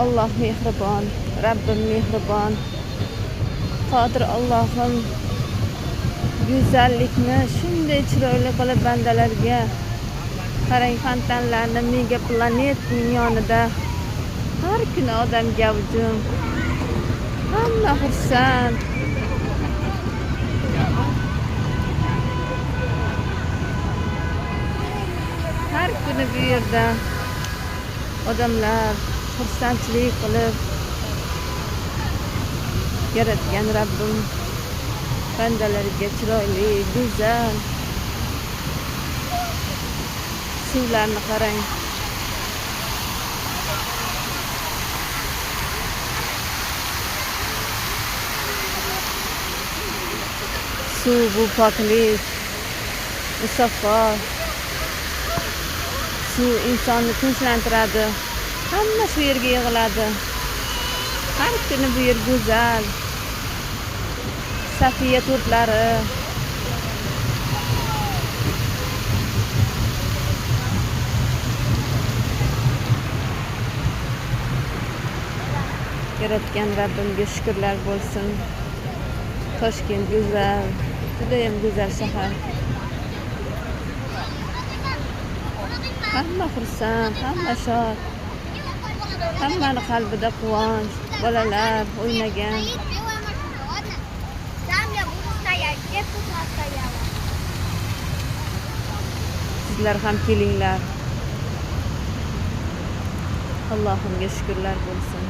Alloh mehribon, Rabbim mehribon. Qodir Allohim go'zallikni shunday chiroyli qilib bandalarga. Qarang, fontanlarni Mega Planetning yonida har kuni odam gavjum. Hamma xursand. Har kuni bu yerda odamlar xursandchilik qilib, yaratgan Rabbim bandalarga chiroyli, go'zal suvlarni qarang. Suv bu poklik, musaffo. Suv insonni tinchlantiradi. Hamma shu yerga yig'iladi. Har kuni bu yer go'zal. Safiya to'rtlari. Yaratgan Rabbimga shukrlar bo'lsin. Toshkent go'zal, juda ham go'zal shahar. Hamma xursand, hamma shod. Hammani qalbida quvonch, bolalar o'ynagan. Sizlar ham kelinglar. Allohimga shukrlar bo'lsin.